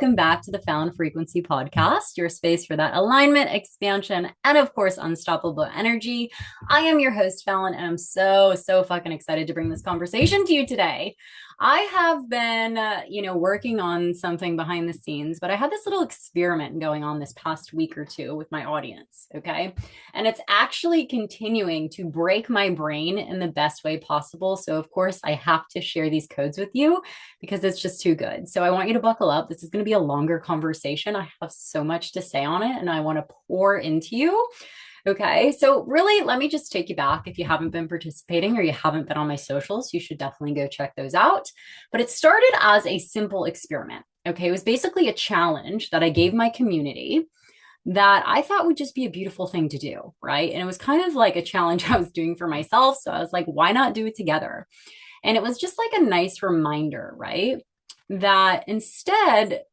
welcome back to the Found Frequency podcast, your space for that alignment, expansion, and of course, unstoppable energy. I am your host, Fallon, and I'm so fucking excited to bring this conversation to you today. I have been, working on something behind the scenes, but I had this little experiment going on this past week or two with my audience, okay? And it's actually continuing to break my brain in the best way possible. So, of course, I have to share these codes with you because it's just too good. So I want you to buckle up. This is going to be a longer conversation. I have so much to say on it and I want to pour into you. Okay, so really, let me just take you back. If you haven't been participating or you haven't been on my socials, you should definitely go check those out. But it started as a simple experiment. Okay, it was basically a challenge that I gave my community that I thought would just be a beautiful thing to do, right? And it was kind of like a challenge I was doing for myself. So I was like, why not do it together? And it was just like a nice reminder, right? That instead,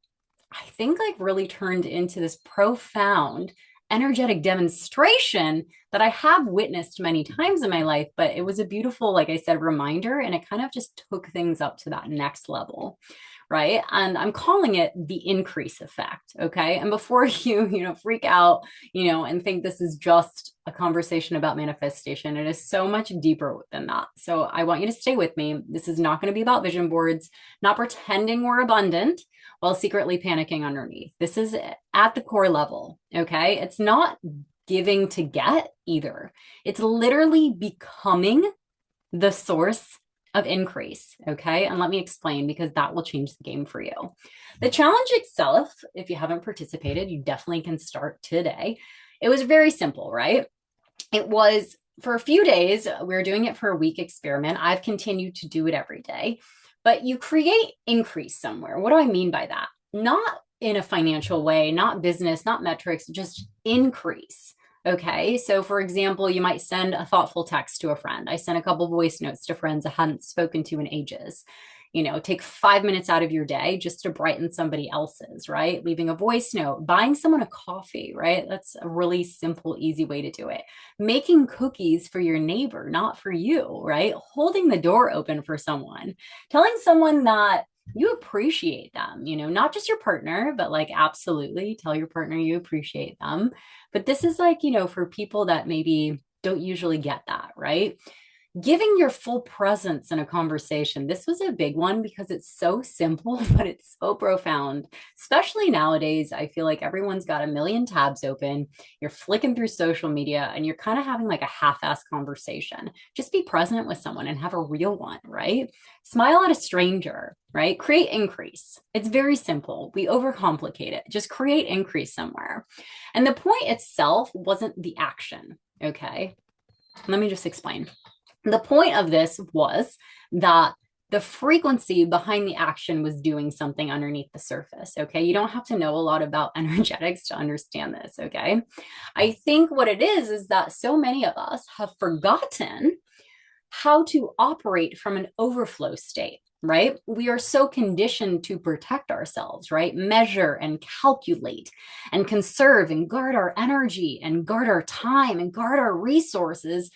I think like really turned into this profound energetic demonstration that I have witnessed many times in my life, but it was a beautiful, like I said, reminder, and it kind of just took things up to that next level. Right. And I'm calling it the increase effect. Okay. And before you freak out, and think this is just a conversation about manifestation, it is so much deeper than that. So I want you to stay with me. This is not going to be about vision boards, not pretending we're abundant while secretly panicking underneath. This is at the core level. Okay. It's not giving to get either. It's literally becoming the source of increase. Okay. And let me explain because that will change the game for you. The challenge itself, if you haven't participated, you definitely can start today. It was very simple, right? It was for a few days. We were doing it for a week experiment. I've continued to do it every day, but you create increase somewhere. What do I mean by that? Not in a financial way, not business, not metrics, just increase. Okay. So for example, you might send a thoughtful text to a friend. I sent a couple voice notes to friends I hadn't spoken to in ages. Take 5 minutes out of your day just to brighten somebody else's, right? Leaving a voice note, buying someone a coffee, right? That's a really simple, easy way to do it. Making cookies for your neighbor, not for you, right? Holding the door open for someone, telling someone that you appreciate them, not just your partner, but like absolutely tell your partner you appreciate them. But this is like, for people that maybe don't usually get that, right? Giving your full presence in a conversation. This was a big one because it's so simple, but it's so profound. Especially nowadays, I feel like everyone's got a million tabs open. You're flicking through social media and you're kind of having like a half-ass conversation. Just be present with someone and have a real one, right? Smile at a stranger, right? Create increase. It's very simple. We overcomplicate it. Just create increase somewhere. And the point itself wasn't the action, okay? Let me just explain. The point of this was that the frequency behind the action was doing something underneath the surface. Okay. You don't have to know a lot about energetics to understand this. Okay. I think what it is that so many of us have forgotten how to operate from an overflow state. Right? We are so conditioned to protect ourselves, right? Measure and calculate and conserve and guard our energy and guard our time and guard our resources.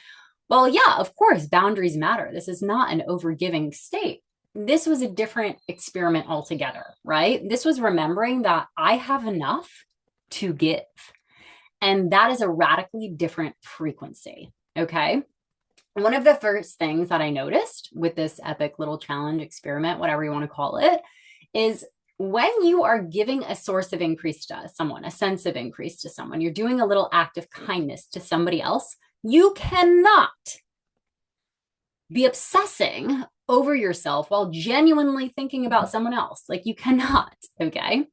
Well, yeah, of course, boundaries matter. This is not an overgiving state. This was a different experiment altogether, right? This was remembering that I have enough to give. And that is a radically different frequency, okay? One of the first things that I noticed with this epic little challenge experiment, whatever you want to call it, is when you are giving a source of increase to someone, a sense of increase to someone, you're doing a little act of kindness to somebody else, you cannot be obsessing over yourself while genuinely thinking about someone else. Like you cannot, okay?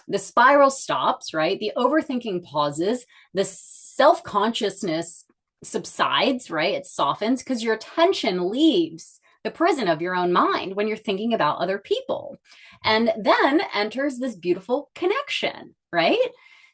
The spiral stops, right? The overthinking pauses, the self-consciousness subsides, right? It softens because your attention leaves the prison of your own mind when you're thinking about other people. And then enters this beautiful connection, right?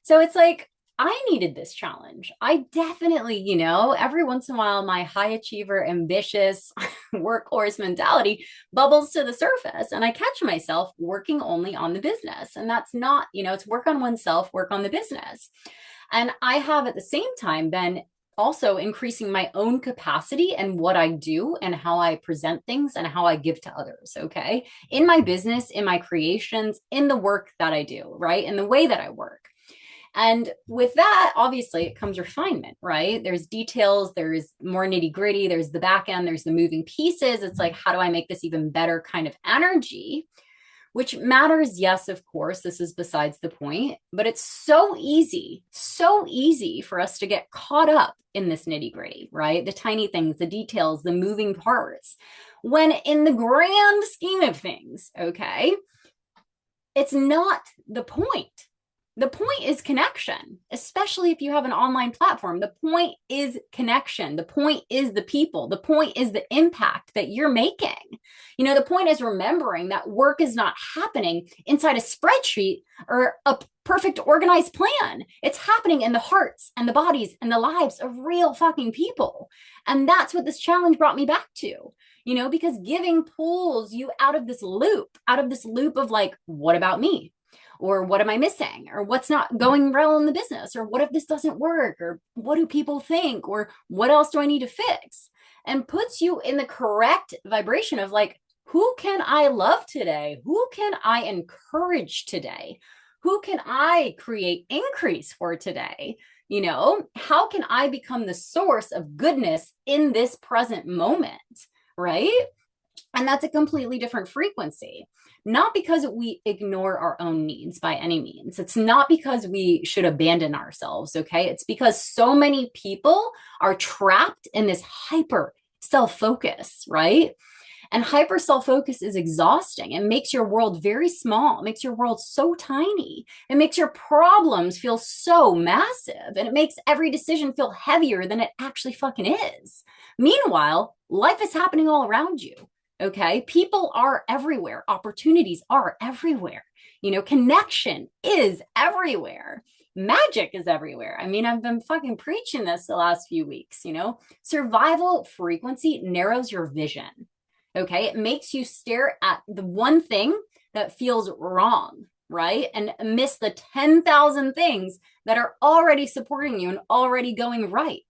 So it's like, I needed this challenge. I definitely, every once in a while, my high achiever, ambitious workhorse mentality bubbles to the surface. And I catch myself working only on the business. And that's not, it's work on oneself, work on the business. And I have at the same time been also increasing my own capacity and what I do and how I present things and how I give to others. Okay. In my business, in my creations, in the work that I do, right? In the way that I work. And with that, obviously, it comes refinement, right? There's details, there's more nitty gritty, there's the back end, there's the moving pieces. It's like, how do I make this even better kind of energy? Which matters, yes, of course, this is besides the point, but it's so easy for us to get caught up in this nitty gritty, right? The tiny things, the details, the moving parts, when in the grand scheme of things, okay, it's not the point. The point is connection, especially if you have an online platform. The point is connection. The point is the people. The point is the impact that you're making. You know, the point is remembering that work is not happening inside a spreadsheet or a perfect organized plan. It's happening in the hearts and the bodies and the lives of real fucking people. And that's what this challenge brought me back to, you know, because giving pulls you out of this loop of like, what about me? Or what am I missing? Or what's not going well in the business? Or what if this doesn't work? Or what do people think? Or what else do I need to fix? And puts you in the correct vibration of like, who can I love today? Who can I encourage today? Who can I create increase for today? You know, how can I become the source of goodness in this present moment? Right? And that's a completely different frequency. Not because we ignore our own needs by any means. It's not because we should abandon ourselves, okay? It's because so many people are trapped in this hyper self-focus, right? And hyper self-focus is exhausting. It makes your world very small. It makes your world so tiny. It makes your problems feel so massive. And it makes every decision feel heavier than it actually fucking is. Meanwhile, life is happening all around you. Okay. People are everywhere. Opportunities are everywhere. You know, connection is everywhere. Magic is everywhere. I mean, I've been fucking preaching this the last few weeks, you know, survival frequency narrows your vision. Okay. It makes you stare at the one thing that feels wrong, right? And miss the 10,000 things that are already supporting you and already going right.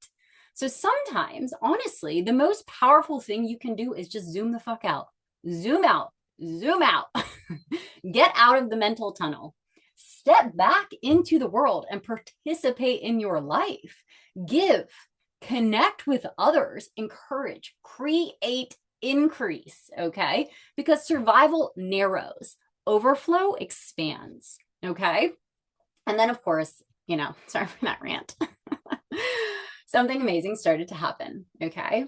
So sometimes, honestly, the most powerful thing you can do is just zoom the fuck out. Zoom out. Zoom out. Get out of the mental tunnel. Step back into the world and participate in your life. Give, connect with others, encourage, create, increase, okay? Because survival narrows, overflow expands, okay? And then, of course, you know, sorry for that rant. Something amazing started to happen, okay?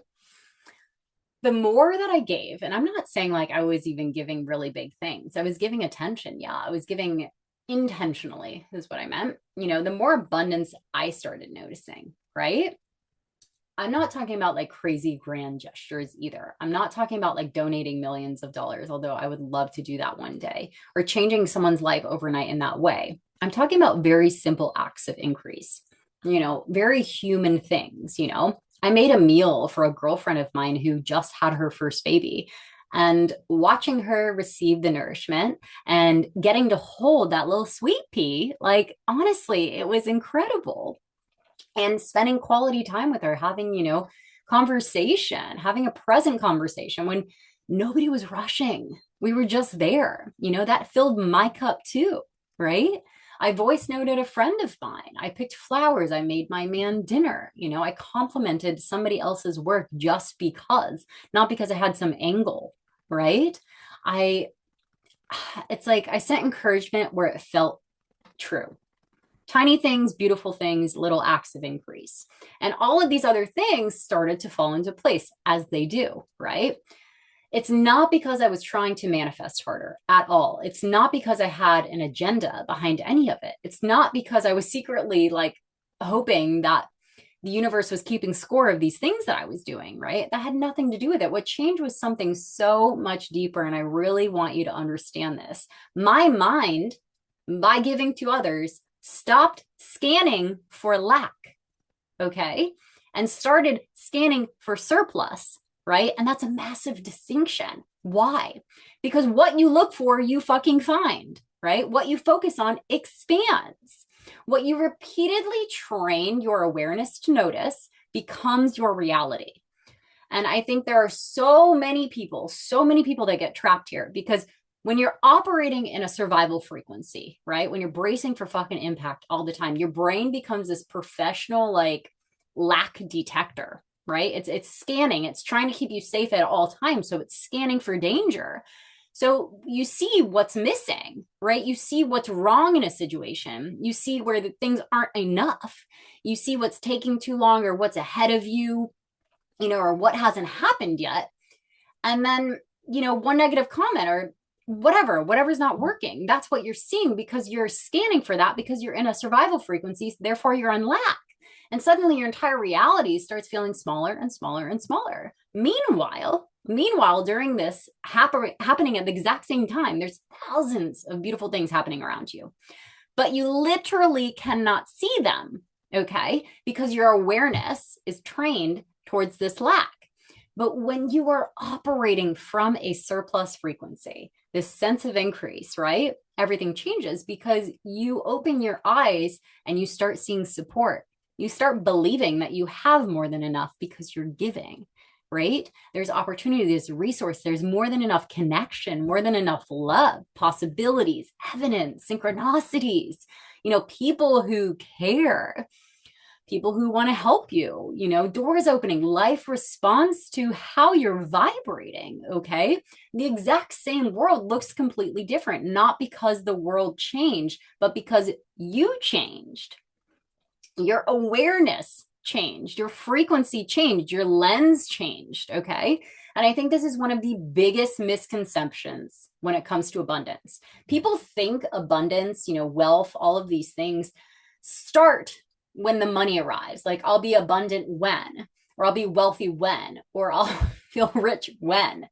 The more that I gave, and I'm not saying like I was even giving really big things. I was giving attention, yeah. I was giving intentionally is what I meant. You know, the more abundance I started noticing, right? I'm not talking about like crazy grand gestures either. I'm not talking about like donating millions of dollars, although I would love to do that one day, or changing someone's life overnight in that way. I'm talking about very simple acts of increase, you know, very human things. You know, I made a meal for a girlfriend of mine who just had her first baby, and watching her receive the nourishment and getting to hold that little sweet pea, like honestly, it was incredible. And spending quality time with her, having, you know, conversation, having a present conversation when nobody was rushing. We were just there, you know, that filled my cup too, right? I voice noted a friend of mine. I picked flowers. I made my man dinner. You know, I complimented somebody else's work just because, not because I had some angle, right? It's like I sent encouragement where it felt true. Tiny things, beautiful things, little acts of increase. And all of these other things started to fall into place as they do, right? It's not because I was trying to manifest harder at all. It's not because I had an agenda behind any of it. It's not because I was secretly like hoping that the universe was keeping score of these things that I was doing, right? That had nothing to do with it. What changed was something so much deeper. And I really want you to understand this. My mind, by giving to others, stopped scanning for lack, okay? And started scanning for surplus, right? And that's a massive distinction. Why? Because what you look for, you fucking find, right? What you focus on expands. What you repeatedly train your awareness to notice becomes your reality. And I think there are so many people that get trapped here because when you're operating in a survival frequency, right? When you're bracing for fucking impact all the time, your brain becomes this professional like lack detector, right? It's scanning, it's trying to keep you safe at all times. So it's scanning for danger. So you see what's missing, right? You see what's wrong in a situation. You see where the things aren't enough. You see what's taking too long or what's ahead of you, or what hasn't happened yet. And then, one negative comment or whatever's not working. That's what you're seeing because you're scanning for that because you're in a survival frequency. Therefore, you're in lack. And suddenly your entire reality starts feeling smaller and smaller and smaller. Meanwhile, during this happening at the exact same time, there's thousands of beautiful things happening around you, but you literally cannot see them, okay? Because your awareness is trained towards this lack. But when you are operating from a surplus frequency, this sense of increase, right? Everything changes because you open your eyes and you start seeing support. You start believing that you have more than enough because you're giving, right? There's opportunity, there's resource, there's more than enough connection, more than enough love, possibilities, evidence, synchronicities, people who care, people who want to help you, doors opening. Life responds to how you're vibrating, okay? The exact same world looks completely different, not because the world changed, but because you changed. Your awareness changed, your frequency changed, your lens changed, okay? And I think this is one of the biggest misconceptions when it comes to abundance. People think abundance, wealth, all of these things start when the money arrives. Like, I'll be abundant when, or I'll be wealthy when, or I'll feel rich when,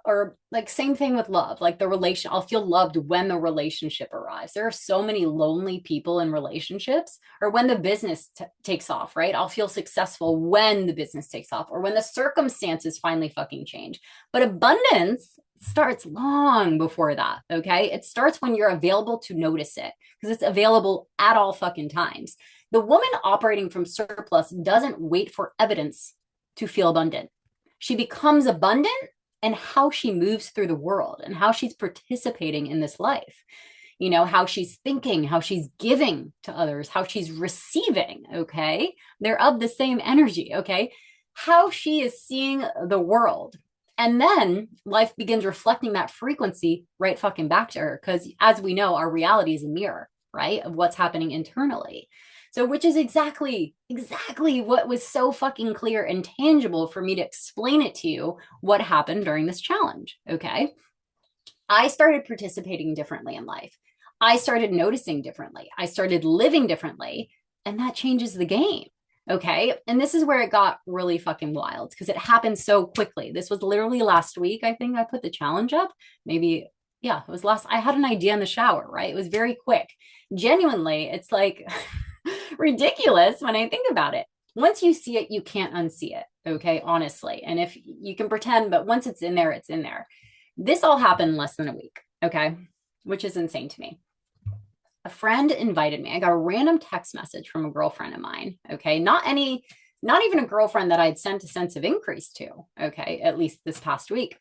or like same thing with love, like I'll feel loved when the relationship arrives. There are so many lonely people in relationships, or when the business takes off, right? I'll feel successful when the business takes off, or when the circumstances finally fucking change. But abundance starts long before that, okay? It starts when you're available to notice it, because it's available at all fucking times. The woman operating from surplus doesn't wait for evidence to feel abundant. She becomes abundant and how she moves through the world and how she's participating in this life, how she's thinking, how she's giving to others, how she's receiving, okay? They're of the same energy, okay? How she is seeing the world. And then life begins reflecting that frequency right fucking back to her. Because as we know, our reality is a mirror, right? Of what's happening internally. So, which is exactly what was so fucking clear and tangible for me to explain it to you what happened during this challenge, okay? I started participating differently in life. I started noticing differently. I started living differently, and that changes the game, okay? And this is where it got really fucking wild because it happened so quickly. This was literally last week, I think I put the challenge up. Maybe, yeah, it was I had an idea in the shower, right? It was very quick. Genuinely, it's like... ridiculous when I think about it. Once you see it, you can't unsee it, okay? Honestly. And if you can pretend, but once it's in there, it's in there. This all happened in less than a week, okay? Which is insane to me. A friend invited me. I got a random text message from a girlfriend of mine, okay? Not even a girlfriend that I'd sent a sense of increase to, okay? At least this past week.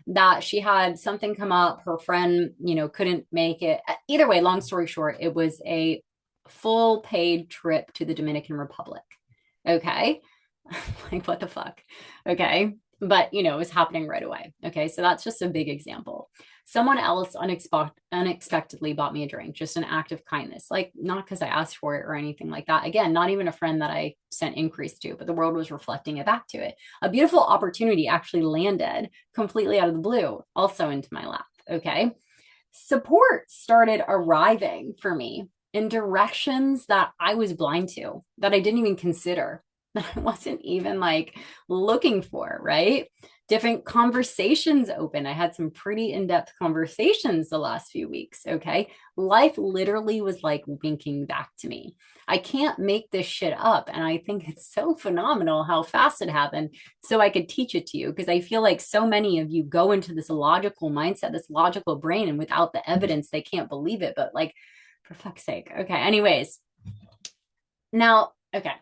That she had something come up. Her friend, couldn't make it. Either way, long story short, it was a full paid trip to the Dominican Republic. Okay. Like, what the fuck? Okay. But, it was happening right away. Okay. So that's just a big example. Someone else unexpectedly bought me a drink, just an act of kindness. Like, not because I asked for it or anything like that. Again, not even a friend that I sent increase to, but the world was reflecting it back to it. A beautiful opportunity actually landed completely out of the blue, also into my lap. Okay. Support started arriving for me in directions that I was blind to, that I didn't even consider, that I wasn't even like looking for, right? Different conversations open. I had some pretty in-depth conversations the last few weeks, okay? Life literally was like winking back to me. I can't make this shit up. And I think it's so phenomenal how fast it happened. So I could teach it to you because I feel like so many of you go into this logical mindset, this logical brain, and without the evidence, they can't believe it. But like, for fuck's sake. Okay. Anyways, now Okay.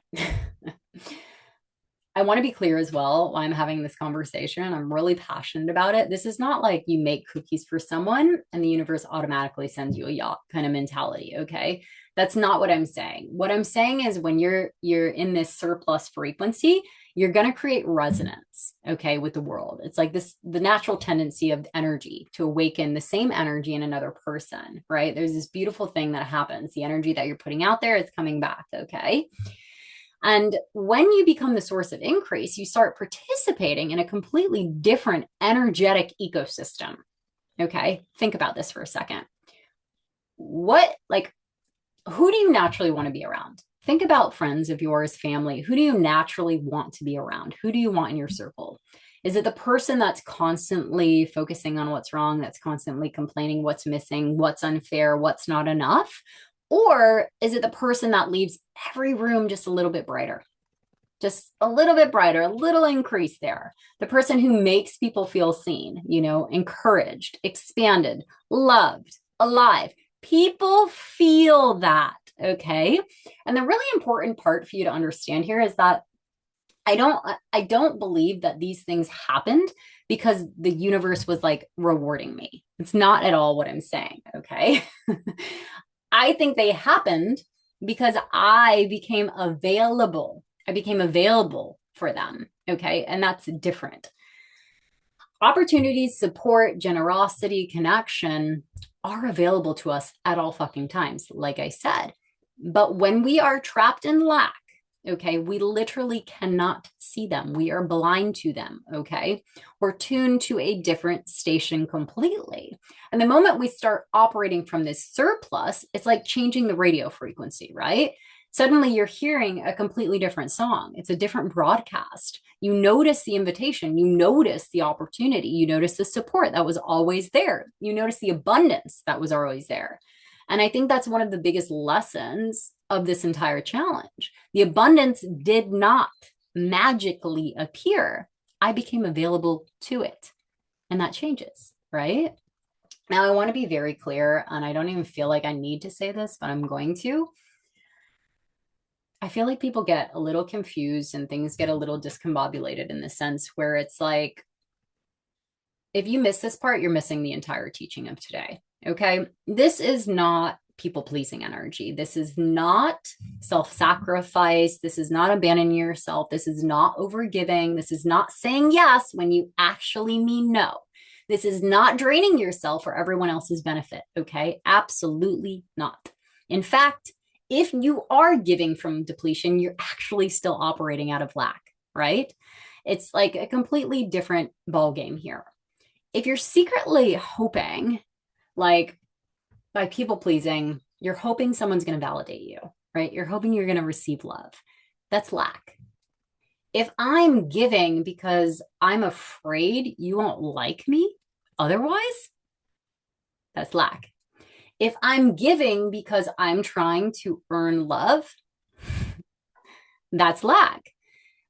I want to be clear as well while I'm having this conversation. I'm really passionate about it. This is not like you make cookies for someone and the universe automatically sends you a yacht kind of mentality, okay? That's not what I'm saying. What I'm saying is when you're in this surplus frequency, you're going to create resonance, okay, with the world. It's like this the natural tendency of energy to awaken the same energy in another person, right? There's this beautiful thing that happens. The energy that you're putting out there is coming back, okay? And when you become the source of increase, you start participating in a completely different energetic ecosystem. Okay. Think about this for a second. Like, who do you naturally want to be around? Think about friends of yours, family. Who do you naturally want to be around? Who do you want in your circle? Is it the person that's constantly focusing on what's wrong, that's constantly complaining what's missing, what's unfair, what's not enough? Or is it the person that leaves every room just a little bit brighter? Just a little bit brighter, a little increase there. The person who makes people feel seen, encouraged, expanded, loved, alive. People feel that, okay? And the really important part for you to understand here is that I don't believe that these things happened because the universe was like rewarding me. It's not at all what I'm saying, okay? I think they happened because I became available. I became available for them. Okay. And that's different. Opportunities, support, generosity, connection are available to us at all fucking times, like I said. But when we are trapped in lack, okay, we literally cannot see them. We are blind to them, okay? We're tuned to a different station completely. And the moment we start operating from this surplus, it's like changing the radio frequency, right? Suddenly you're hearing a completely different song. It's a different broadcast. You notice the invitation, you notice the opportunity, you notice the support that was always there, you notice the abundance that was always there. And I think that's one of the biggest lessons of this entire challenge. The abundance did not magically appear. I became available to it. And that changes, right? Now, I want to be very clear, and I don't even feel like I need to say this, but I'm going to. I feel like people get a little confused and things get a little discombobulated in the sense where it's like, if you miss this part, you're missing the entire teaching of today. Okay. This is not people pleasing energy. This is not self sacrifice. This is not abandoning yourself. This is not overgiving. This is not saying yes when you actually mean no. This is not draining yourself for everyone else's benefit. Okay. Absolutely not. In fact, if you are giving from depletion, you're actually still operating out of lack, right? It's like a completely different ball game here. If you're secretly hoping, like by people pleasing, you're hoping someone's going to validate you, right? You're hoping you're going to receive love. That's lack. If I'm giving because I'm afraid you won't like me otherwise, that's lack. If I'm giving because I'm trying to earn love, that's lack.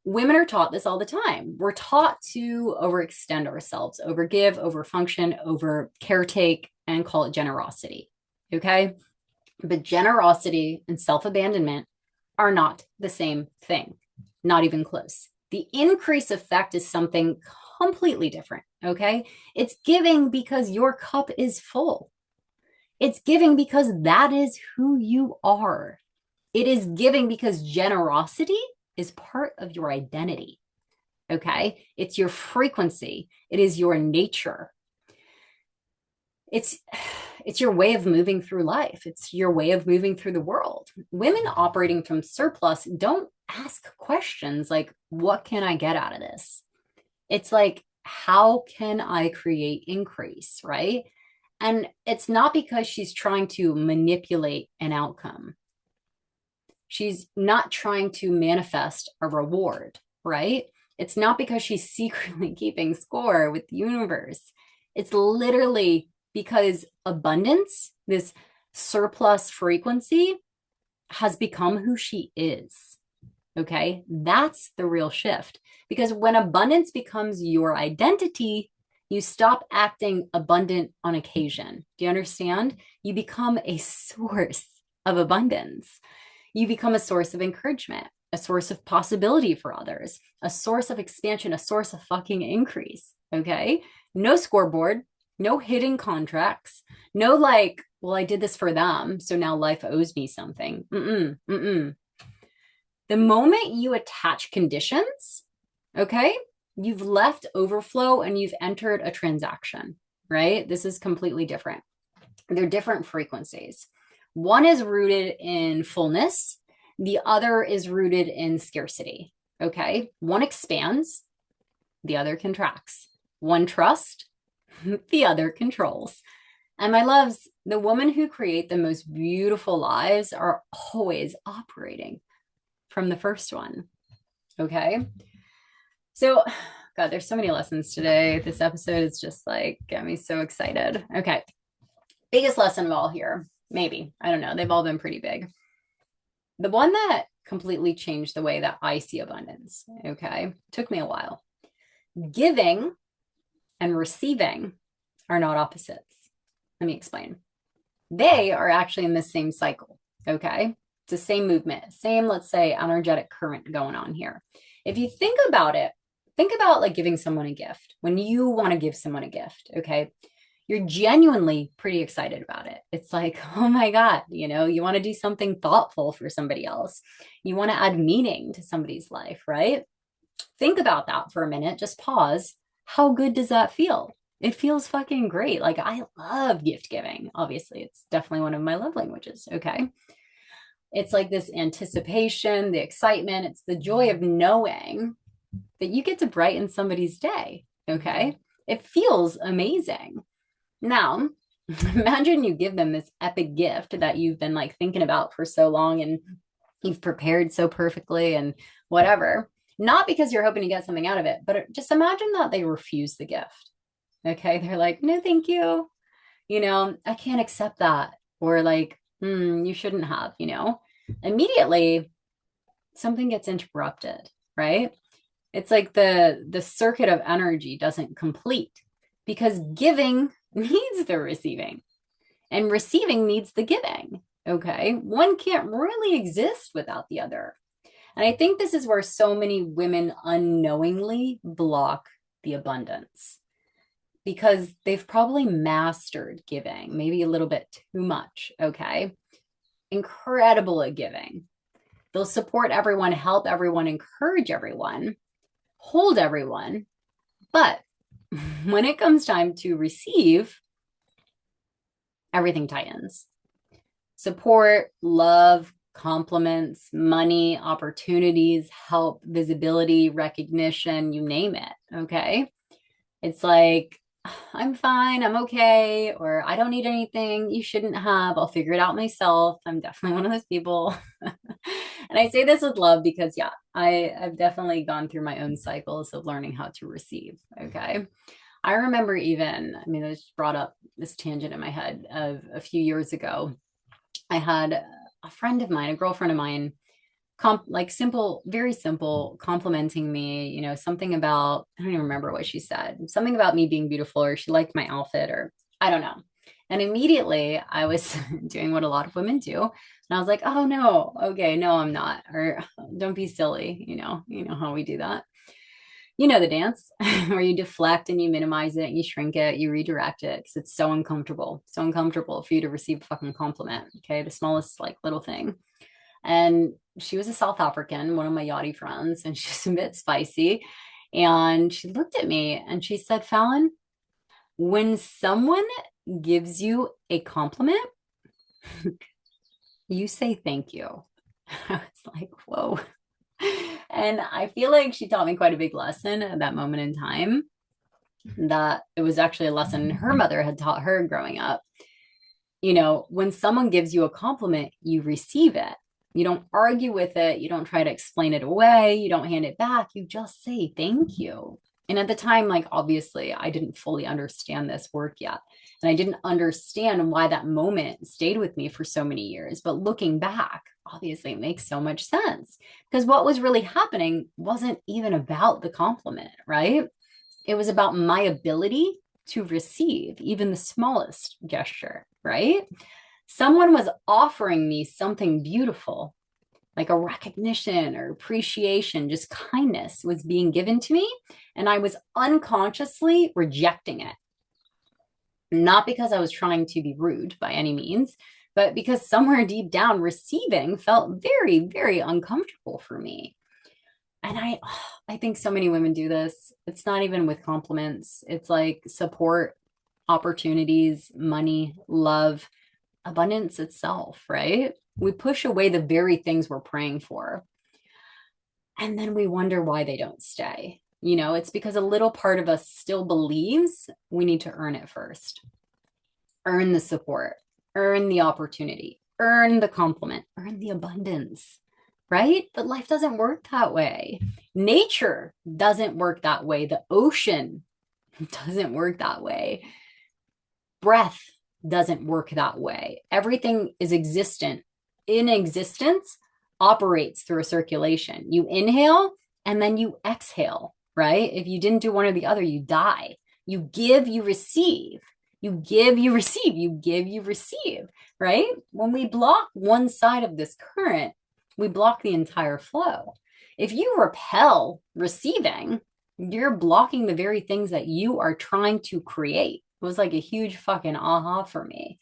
Women are taught this all the time. We're taught to overextend ourselves, overgive, overfunction, over caretake, and call it generosity. Okay. But generosity and self abandonment are not the same thing, not even close. The increase effect is something completely different. Okay. It's giving because your cup is full. It's giving because that is who you are. It is giving because generosity is part of your identity. Okay. It's your frequency. It is your nature. It's your way of moving through life. It's your way of moving through the world. Women operating from surplus don't ask questions like, what can I get out of this? It's like, how can I create increase, right? And it's not because she's trying to manipulate an outcome. She's not trying to manifest a reward, right? It's not because she's secretly keeping score with the universe. It's literally because abundance, this surplus frequency, has become who she is. Okay. That's the real shift. Because when abundance becomes your identity, you stop acting abundant on occasion. Do you understand? You become a source of abundance. You become a source of encouragement. a source of possibility for others, a source of expansion, a source of fucking increase. Okay. No scoreboard, no hidden contracts, no like, well, I did this for them, so now life owes me something. Mm-mm, mm-mm. The moment you attach conditions, okay, you've left overflow and you've entered a transaction, right? This is completely different. They're different frequencies. One is rooted in fullness, the other is rooted in scarcity. Okay. One expands, the other contracts. One trusts, the other controls. And my loves, the women who create the most beautiful lives are always operating from the first one. Okay. So, God, there's so many lessons today. This episode is just like, got me so excited. Okay. Biggest lesson of all here, maybe. I don't know. They've all been pretty big. The one that completely changed the way that I see abundance, okay, took me a while. Giving and receiving are not opposites. Let me explain. They are actually in the same cycle, okay? It's the same movement, same, let's say, energetic current going on here. If you think about it, think about like giving someone a gift. When you want to give someone a gift, okay, you're genuinely pretty excited about it. It's like, oh my God, you know, you want to do something thoughtful for somebody else. You want to add meaning to somebody's life, right? Think about that for a minute. Just pause. How good does that feel? It feels fucking great. Like I love gift giving. Obviously, it's definitely one of my love languages. Okay. It's like this anticipation, the excitement, it's the joy of knowing that you get to brighten somebody's day. Okay. It feels amazing. Now, imagine you give them this epic gift that you've been like thinking about for so long and you've prepared so perfectly and whatever. Not because you're hoping to get something out of it, but just imagine that they refuse the gift. Okay. They're like, no, thank you. You know, I can't accept that. Or like, you shouldn't have, you know, immediately something gets interrupted, right? It's like the circuit of energy doesn't complete because giving needs the receiving and receiving needs the giving. Okay. One can't really exist without the other. And I think this is where so many women unknowingly block the abundance because they've probably mastered giving, maybe a little bit too much. Okay. Incredible at giving. They'll support everyone, help everyone, encourage everyone, hold everyone. But when it comes time to receive, everything tightens. Support, love, compliments, money, opportunities, help, visibility, recognition, you name it. Okay. It's like, I'm fine, I'm okay, or I don't need anything you shouldn't have. I'll figure it out myself. I'm definitely one of those people. And I say this with love because, yeah, I've definitely gone through my own cycles of learning how to receive. Okay. I remember even, I mean, I just brought up this tangent in my head of a few years ago. I had a friend of mine, a girlfriend of mine, like simple, very simple, complimenting me, you know, something about, I don't even remember what she said, something about me being beautiful, or she liked my outfit, or I don't know. And immediately I was doing what a lot of women do. And I was like, oh no, okay, no, I'm not. Or don't be silly, you know how we do that. You know the dance where you deflect and you minimize it, you shrink it, you redirect it because it's so uncomfortable for you to receive a fucking compliment. Okay. The smallest like little thing. And she was a South African, one of my yachty friends, and she's a bit spicy. And she looked at me and she said, Fallon, when someone gives you a compliment, you say thank you. I was like, whoa. And I feel like she taught me quite a big lesson at that moment in time, that it was actually a lesson her mother had taught her growing up. You know, when someone gives you a compliment, you receive it. You don't argue with it. You don't try to explain it away. You don't hand it back. You just say thank you. And at the time, like, obviously, I didn't fully understand this work yet. And I didn't understand why that moment stayed with me for so many years. But looking back, obviously, it makes so much sense because what was really happening wasn't even about the compliment, right? It was about my ability to receive even the smallest gesture, right? Someone was offering me something beautiful, like a recognition or appreciation, just kindness was being given to me. And I was unconsciously rejecting it. Not because I was trying to be rude by any means, but because somewhere deep down, receiving felt very, very uncomfortable for me. And I think so many women do this. It's not even with compliments. It's like support, opportunities, money, love, abundance itself, right? We push away the very things we're praying for. And then we wonder why they don't stay. It's because a little part of us still believes we need to earn it first. Earn the support, earn the opportunity, earn the compliment, earn the abundance, right? But life doesn't work that way. Nature doesn't work that way. The ocean doesn't work that way. Breath doesn't work that way. Everything is existent. In existence operates through a circulation. You inhale and then you exhale, right? If you didn't do one or the other, you die. You give, you receive. You give, you receive. You give, you receive, right? When we block one side of this current, we block the entire flow. If you repel receiving, you're blocking the very things that you are trying to create. It was like a huge fucking aha for me.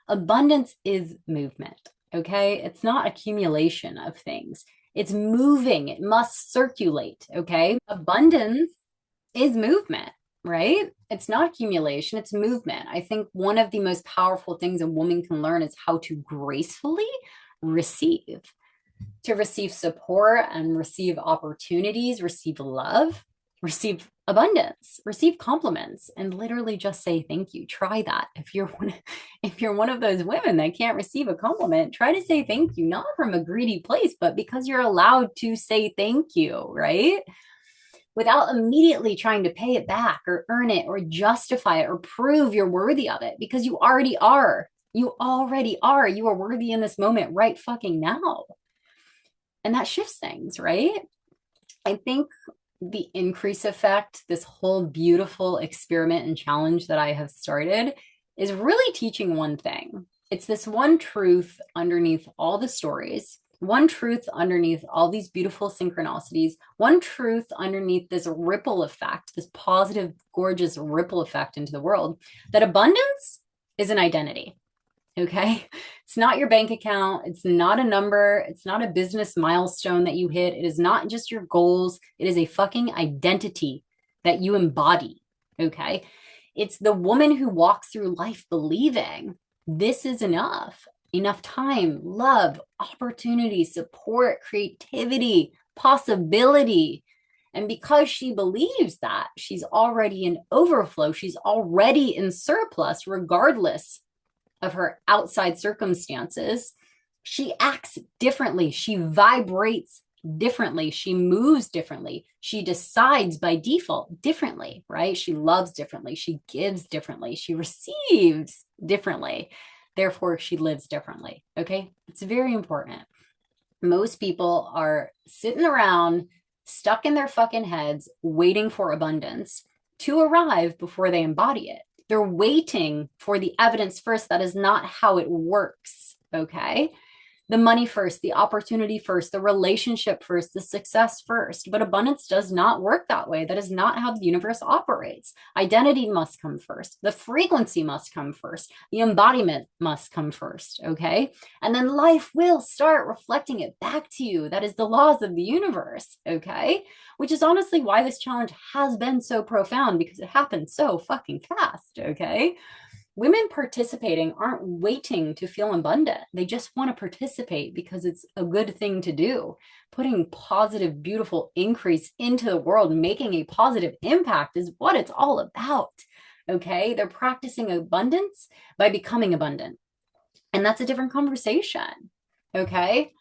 Abundance is movement, okay? It's not accumulation of things. It's moving. It must circulate, okay? Abundance is movement, right? It's not accumulation, it's movement. I think one of the most powerful things a woman can learn is how to gracefully receive, to receive support and receive opportunities, receive love, receive abundance, receive compliments, and literally just say thank you. Try that. If you're one of those women that can't receive a compliment, try to say thank you, not from a greedy place, but because you're allowed to say thank you, right? Without immediately trying to pay it back or earn it or justify it or prove you're worthy of it, because you already are. You already are. You are worthy in this moment right fucking now. And that shifts things, right? I think the increase effect, this whole beautiful experiment and challenge that I have started, is really teaching one thing. It's this one truth underneath all the stories, one truth underneath all these beautiful synchronicities, one truth underneath this ripple effect, this positive, gorgeous ripple effect into the world, that abundance is an identity. Okay. It's not your bank account. It's not a number. It's not a business milestone that you hit. It is not just your goals. It is a fucking identity that you embody. Okay. It's the woman who walks through life believing this is enough time, love, opportunity, support, creativity, possibility. And because she believes that, she's already in overflow. She's already in surplus, regardless of her outside circumstances. She acts differently. She vibrates differently. She moves differently. She decides by default differently, right? She loves differently. She gives differently. She receives differently. Therefore, she lives differently. Okay. It's very important. Most people are sitting around stuck in their fucking heads, waiting for abundance to arrive before they embody it. They're waiting for the evidence first. That is not how it works. Okay. The money first, the opportunity first, the relationship first, the success first. But abundance does not work that way. That is not how the universe operates. Identity must come first. The frequency must come first. The embodiment must come first. Okay. And then life will start reflecting it back to you. That is the laws of the universe. Okay. Which is honestly why this challenge has been so profound, because it happened so fucking fast. Okay. Women participating aren't waiting to feel abundant. They just want to participate because it's a good thing to do. Putting positive, beautiful increase into the world, making a positive impact is what it's all about. Okay. They're practicing abundance by becoming abundant. And that's a different conversation. Okay.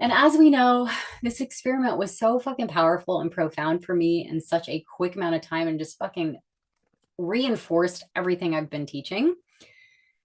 And as we know, this experiment was so fucking powerful and profound for me in such a quick amount of time, and just fucking reinforced everything I've been teaching.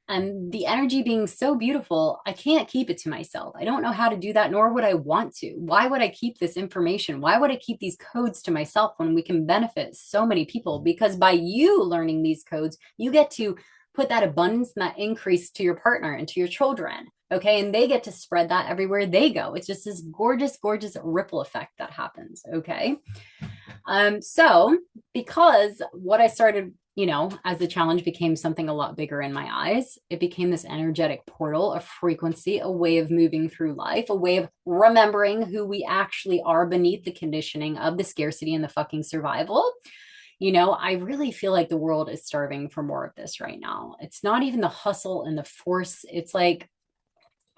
And the energy being so beautiful, I can't keep it to myself. I don't know how to do that, nor would I want to. Why would I keep this information? Why would I keep these codes to myself when we can benefit so many people? Because by you learning these codes, you get to put that abundance and that increase to your partner and to your children. Okay. And they get to spread that everywhere they go. It's just this gorgeous, gorgeous ripple effect that happens. Okay. So because what I started, as the challenge became something a lot bigger in my eyes, it became this energetic portal, a frequency, a way of moving through life, a way of remembering who we actually are beneath the conditioning of the scarcity and the fucking survival. I really feel like the world is starving for more of this right now. It's not even the hustle and the force. It's like,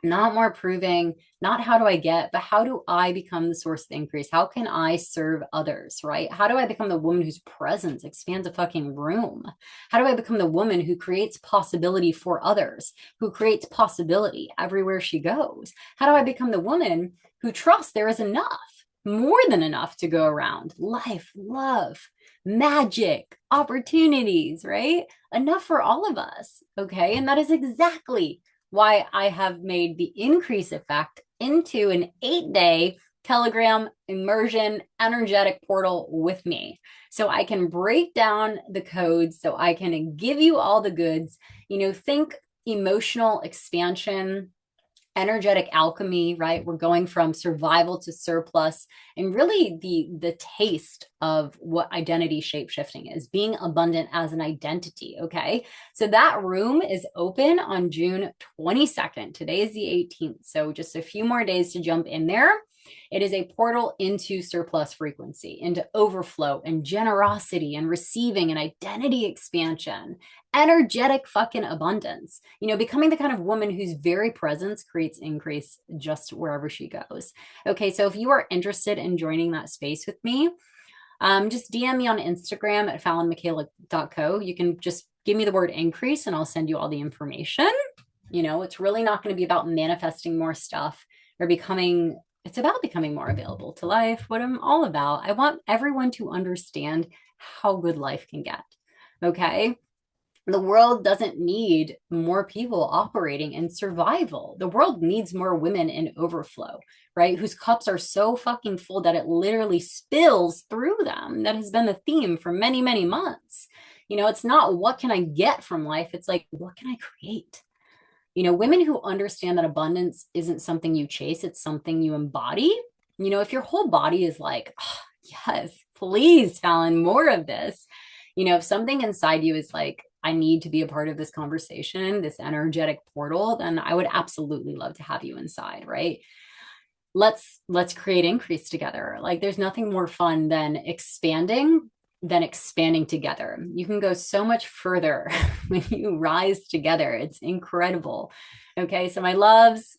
not more proving, not how do I get, but how do I become the source of increase? How can I serve others, right? How do I become the woman whose presence expands a fucking room? How do I become the woman who creates possibility for others, who creates possibility everywhere she goes? How do I become the woman who trusts there is enough, more than enough to go around? Life, love, magic, opportunities, right? Enough for all of us. Okay. And that is exactly why I have made the increase effect into an 8-day Telegram immersion energetic portal with me. So I can break down the codes, so I can give you all the goods, think emotional expansion, energetic alchemy, right? We're going from survival to surplus, and really the taste of what identity shape shifting is, being abundant as an identity. Okay. So that room is open on June 22nd. Today is the 18th. So just a few more days to jump in there. It is a portal into surplus frequency, into overflow and generosity and receiving and identity expansion, energetic fucking abundance, becoming the kind of woman whose very presence creates increase just wherever she goes. Okay. So if you are interested in joining that space with me, just DM me on Instagram at fallonmichaela.co. You can just give me the word increase and I'll send you all the information. It's really not going to be about manifesting more stuff or it's about becoming more available to life, what I'm all about. I want everyone to understand how good life can get. Okay. The world doesn't need more people operating in survival. The world needs more women in overflow, right? Whose cups are so fucking full that it literally spills through them. That has been the theme for many, many months. It's not what can I get from life? It's like, what can I create? Women who understand that abundance isn't something you chase, it's something you embody. If your whole body is like, oh, yes, please, Fallon, more of this. If something inside you is like, I need to be a part of this conversation, this energetic portal, then I would absolutely love to have you inside, right? Let's create increase together. Like there's nothing more fun than expanding together. You can go so much further when you rise together. It's incredible. Okay, so my loves,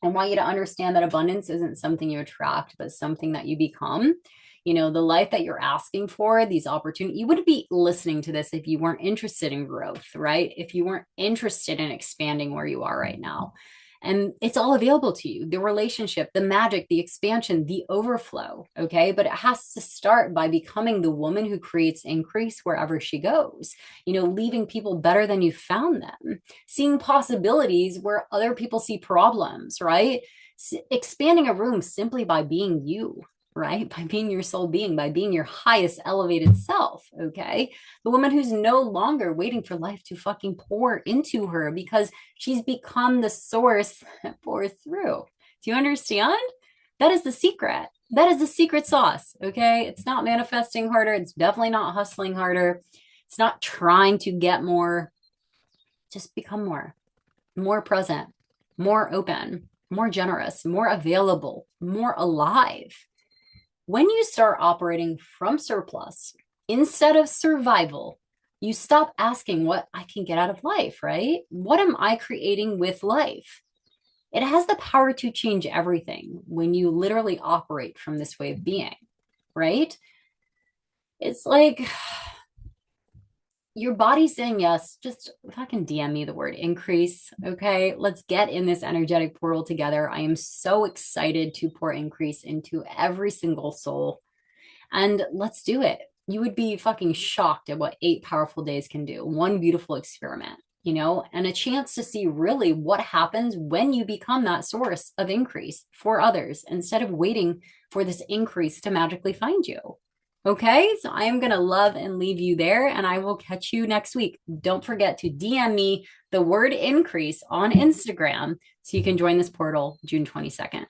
I want you to understand that abundance isn't something you attract, but something that you become. The life that you're asking for, these opportunities, you wouldn't be listening to this if you weren't interested in growth, right? If you weren't interested in expanding where you are right now. And it's all available to you, the relationship, the magic, the expansion, the overflow. Okay. But it has to start by becoming the woman who creates increase wherever she goes, leaving people better than you found them, seeing possibilities where other people see problems, right? Expanding a room simply by being you, right? By being your soul being, by being your highest elevated self. Okay. The woman who's no longer waiting for life to fucking pour into her because she's become the source that pours through. Do you understand? That is the secret. That is the secret sauce. Okay. It's not manifesting harder. It's definitely not hustling harder. It's not trying to get more. Just become more present, more open, more generous, more available, more alive. When you start operating from surplus instead of survival, you stop asking what I can get out of life, right? What am I creating with life? It has the power to change everything when you literally operate from this way of being, right? It's like your body's saying yes. Just fucking DM me the word increase. Okay. Let's get in this energetic portal together. I am so excited to pour increase into every single soul. And let's do it. You would be fucking shocked at what 8 powerful days can do. One beautiful experiment, and a chance to see really what happens when you become that source of increase for others instead of waiting for this increase to magically find you. Okay, so I am going to love and leave you there, and I will catch you next week. Don't forget to DM me the word increase on Instagram so you can join this portal June 22nd.